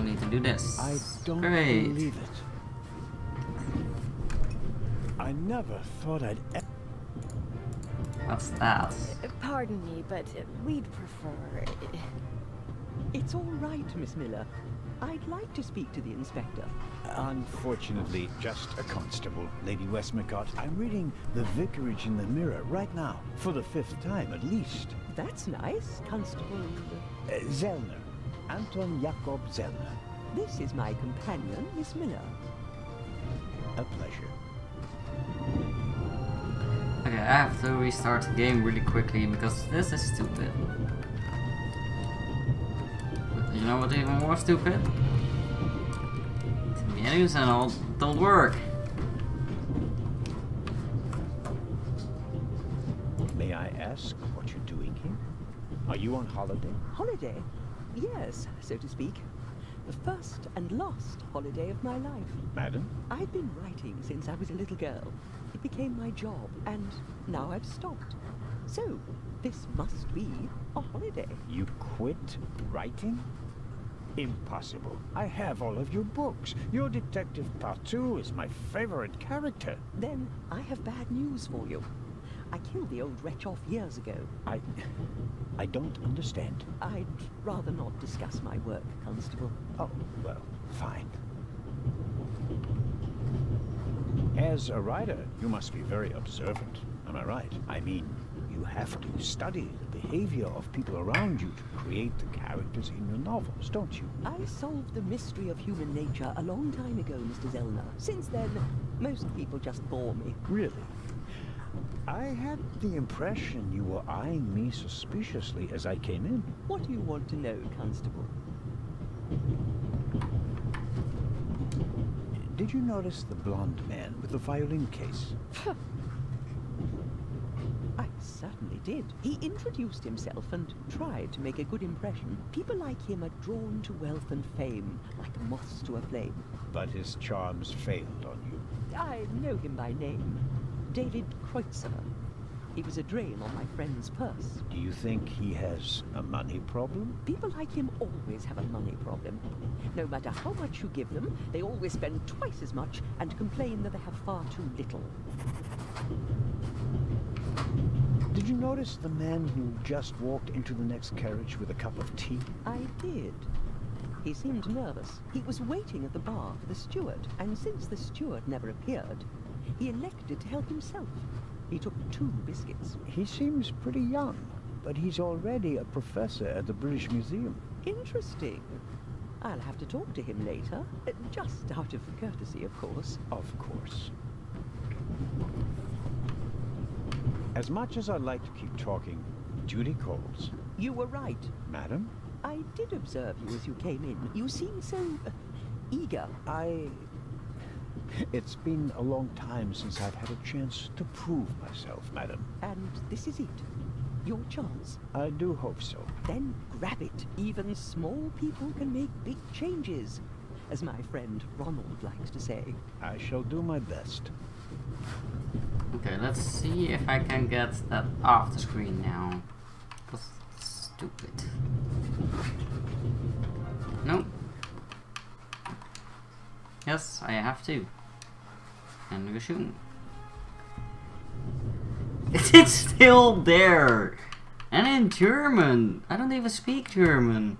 don't need to do this. I don't Great. believe it. I never thought I'd What's that? Pardon me, but we'd prefer... It's all right, Miss Miller. I'd like to speak to the inspector. Unfortunately, just a constable, Lady Westmacott. I'm reading The Vicarage in the Mirror right now, for the 5th time at least. That's nice, Constable. Zellner. Anton Jakob Zellner. This is my companion, Miss Miller. A pleasure. Okay, I have to restart the game really quickly because this is stupid. But you know what's even more stupid? The menus and all don't work. May I ask what you're doing here? Are you on holiday? Holiday? Yes, so to speak. The first and last holiday of my life. Madam? I've been writing since I was a little girl. It became my job, and now I've stopped. So, this must be a holiday. You quit writing? Impossible. I have all of your books. Your Detective Partout is my favorite character. Then I have bad news for you. I killed the old wretch off years ago. I don't understand. I'd rather not discuss my work, Constable. Oh, well, fine. As a writer, you must be very observant. Am I right? I mean, you have to study the behavior of people around you to create the characters in your novels, don't you? I solved the mystery of human nature a long time ago, Mr. Zellner. Since then, most people just bore me. Really? I had the impression you were eyeing me suspiciously as I came in. What do you want to know, Constable? Did you notice the blonde man with the violin case? I certainly did. He introduced himself and tried to make a good impression. People like him are drawn to wealth and fame, like moths to a flame. But his charms failed on you. I know him by name. David Kreutzer. He was a drain on my friend's purse. Do you think he has a money problem? People like him always have a money problem. No matter how much you give them, they always spend twice as much and complain that they have far too little. Did you notice the man who just walked into the next carriage with a cup of tea? I did. He seemed nervous. He was waiting at the bar for the steward, and since the steward never appeared, he elected to help himself. He took 2 biscuits. He seems pretty young, but he's already a professor at the British Museum. Interesting. I'll have to talk to him later. Just out of courtesy, of course. Of course. As much as I'd like to keep talking, duty calls. You were right. Madam? I did observe you as you came in. You seemed so... eager. It's been a long time since I've had a chance to prove myself, madam. And this is it. Your chance. I do hope so. Then grab it. Even small people can make big changes, as my friend Ronald likes to say. I shall do my best. Okay, let's see if I can get that off the screen now. That's stupid. Nope. Yes, I have to. And resume. It's still there! And in German! I don't even speak German.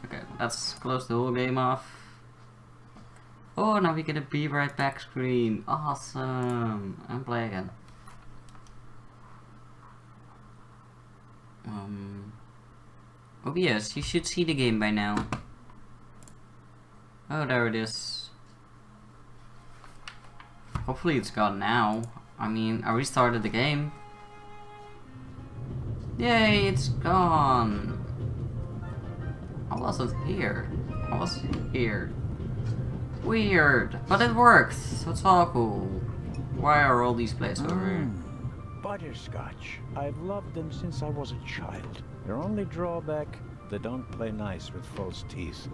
Okay, let's close the whole game off. Oh, now we get a be right back screen. Awesome! And play again. OBS, you should see the game by now. Oh, there it is. Hopefully it's gone now. I mean, I restarted the game. Yay, it's gone. I wasn't here. I was here. Weird, but it worked. So it's all cool. Why are all these places over here? Butterscotch. I've loved them since I was a child. Their only drawback, they don't play nice with false teeth.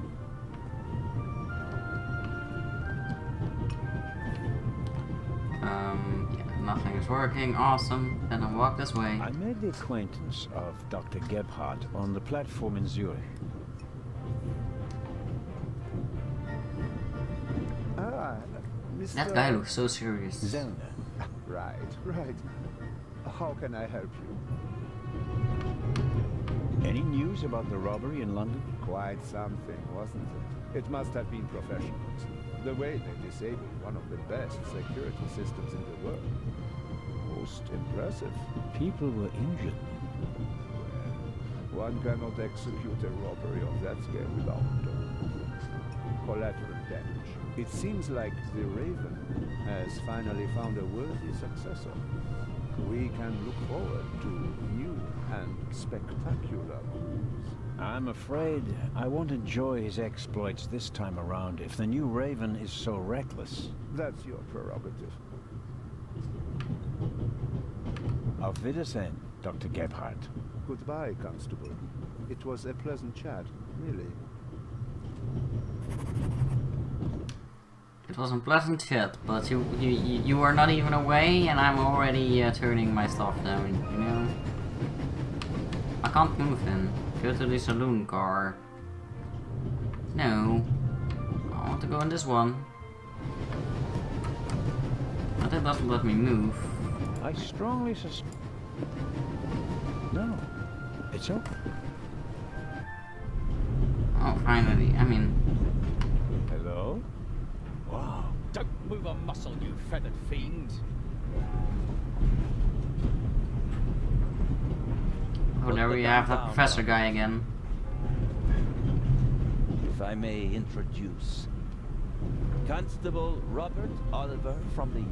Yeah, nothing is working. Awesome. Then I walk this way. I made the acquaintance of Dr. Gebhardt on the platform in Zurich. That guy looks so serious. Zellner. Right. How can I help you? Any news about the robbery in London? Quite something, wasn't it? It must have been professionals. The way they disabled one of the best security systems in the world. Most impressive. People were injured. One cannot execute a robbery of that scale without collateral damage. It seems like the Raven has finally found a worthy successor. We can look forward to new and spectacular moves. I'm afraid I won't enjoy his exploits this time around if the new Raven is so reckless. That's your prerogative. Auf Wiedersehen, Dr. Gebhardt. Goodbye, Constable. It was a pleasant chat, really. It was a pleasant chat, but you are not even away, and I'm already turning my stuff down. You know, I can't move then. Go to the saloon car. No, I want to go in this one. But it doesn't let me move. I strongly suspect. No, it's open. Oh, finally. I mean, Hello? Wow. Don't move a muscle, you feathered fiend. oh, there we have that professor guy again. If I may introduce Constable Robert Oliver from the Yard.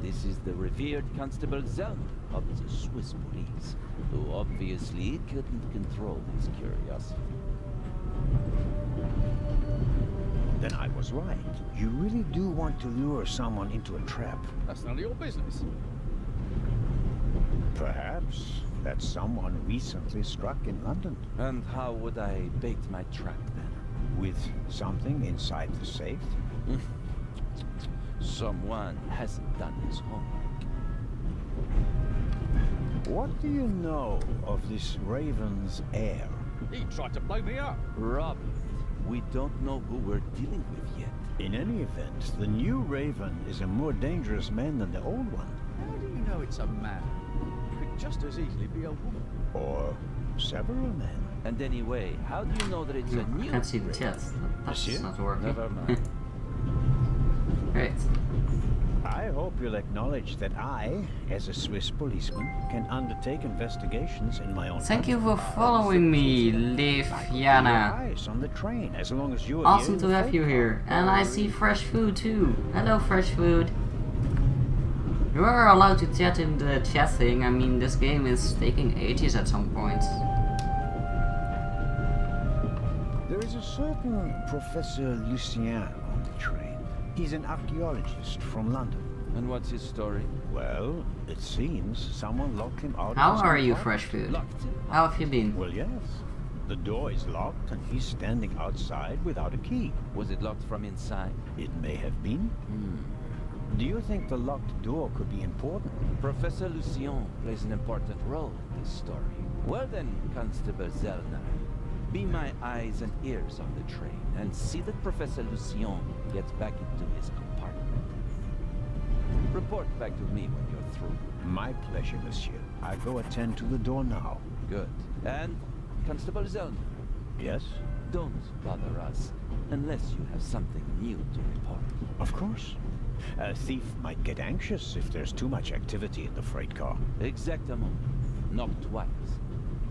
This is the revered Constable Zellner of the Swiss police, who obviously couldn't control his curiosity. Then I was right. You really do want to lure someone into a trap. That's none of your business. Perhaps that someone recently struck in London. And how would I bait my trap then? With something inside the safe? Someone hasn't done his homework. What do you know of this Raven's heir? He tried to blow me up. Robert, we don't know who we're dealing with yet. In any event, the new Raven is a more dangerous man than the old one. How do you know it's a man? It could just as easily be a woman. Or several men. And anyway, how do you know that it's a I new can't see the Raven? chat. That's Monsieur? not working. Never mind. Great. I hope you'll acknowledge that I, as a Swiss policeman, can undertake investigations in my own Thank you country. for following me, Keep Liviana. your eyes on the train, as long as you're Awesome here to in the have you freight here. car. And I see fresh food too. Hello, fresh food. You are allowed to chat in the chat thing. I mean, this game is taking ages at some point. There is a certain Professor Lucien on the train. He's an archaeologist from London. And what's his story? Well, it seems someone locked him out. How of his are you, compartment. fresh food? Locked him. How have you been? Well, yes. The door is locked and he's standing outside without a key. Was it locked from inside? It may have been. Do you think the locked door could be important? Professor Lucien plays an important role in this story. Well then, Constable Zellner, be my eyes and ears on the train and see that Professor Lucien gets back into his compartment. Report back to me when you're through. My pleasure, monsieur. I go attend to the door now. Good. And, Constable Zellner, Yes? don't bother us unless you have something new to report. Of course. A thief might get anxious if there's too much activity in the freight car. Exactement. Knock twice.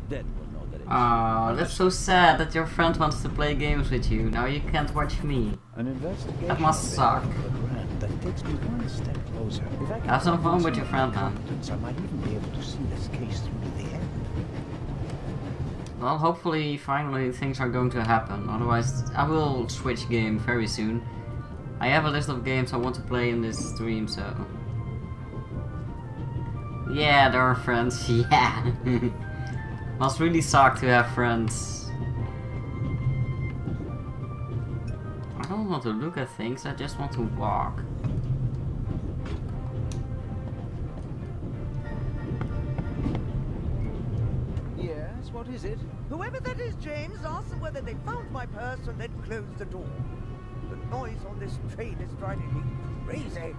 Then we'll know that it's... Oh, that's so sad that your friend wants to play games with you. Now you can't watch me. An investigation That must on the suck. head of the grand that takes me one step closer. If I can Have some fun find with your friend, man. competence, I might even be able to see this case through to the end. Well, hopefully, finally, things are going to happen. Otherwise, I will switch game very soon. I have a list of games I want to play in this stream, so... Yeah, there are friends, yeah. Must really suck to have friends. I don't want to look at things, I just want to walk. Yes, what is it? Whoever that is, James, ask them whether they found my purse and then closed the door. The noise on this train is driving me crazy.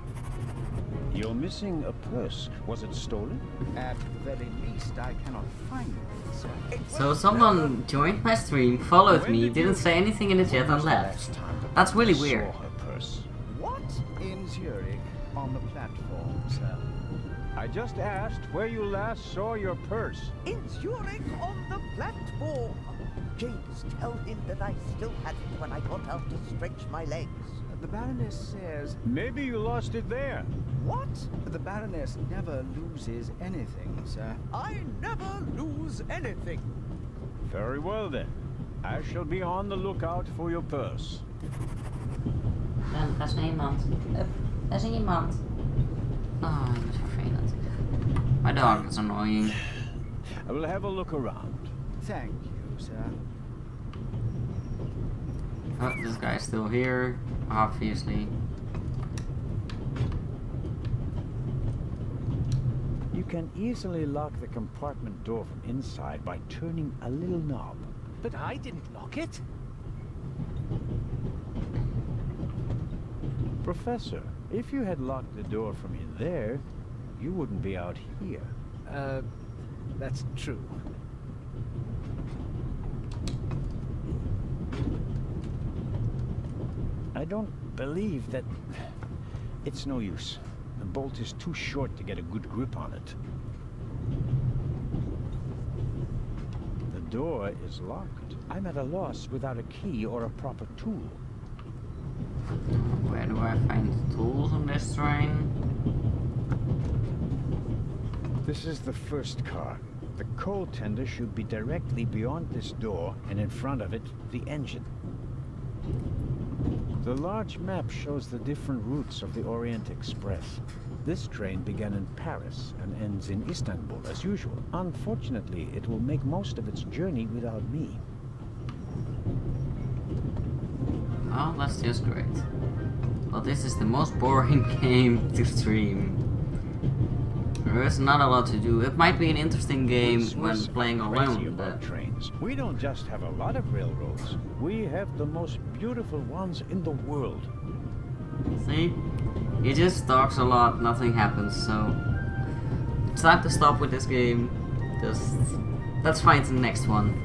You're missing a purse. Was it stolen? At the very least, I cannot find it, sir. So someone joined my stream, followed me, didn't say anything in the chat and left. That's really weird. Saw her purse. What? In Zurich, on the platform, sir. I just asked where you last saw your purse. In Zurich on the platform. James, tell him that I still had it when I got out to stretch my legs. The Baroness says... Maybe you lost it there. What? The Baroness never loses anything, sir. I never lose anything. Very well then. I shall be on the lookout for your purse. Daar is iemand. Daar is iemand. Oh, dat is vervelend. My dog is annoying. I will have a look around. Thank you, sir. Oh, this guy's still here, obviously. You can easily lock the compartment door from inside by turning a little knob. But I didn't lock it. Professor, if you had locked the door from in there, you wouldn't be out here. That's true. I don't believe that... It's no use. The bolt is too short to get a good grip on it. The door is locked. I'm at a loss without a key or a proper tool. Where do I find tools on this train? This is the first car. The coal tender should be directly beyond this door, and in front of it, the engine. The large map shows the different routes of the Orient Express. This train began in Paris and ends in Istanbul, as usual. Unfortunately, it will make most of its journey without me. Oh, that's just great. Well, this is the most boring game to stream. There is not a lot to do. It might be an interesting game when playing alone, but... trains. We don't just have a lot of railroads. We have the most beautiful ones in the world. See? He just talks a lot, nothing happens, so... It's time to stop with this game. Just... Let's find the next one.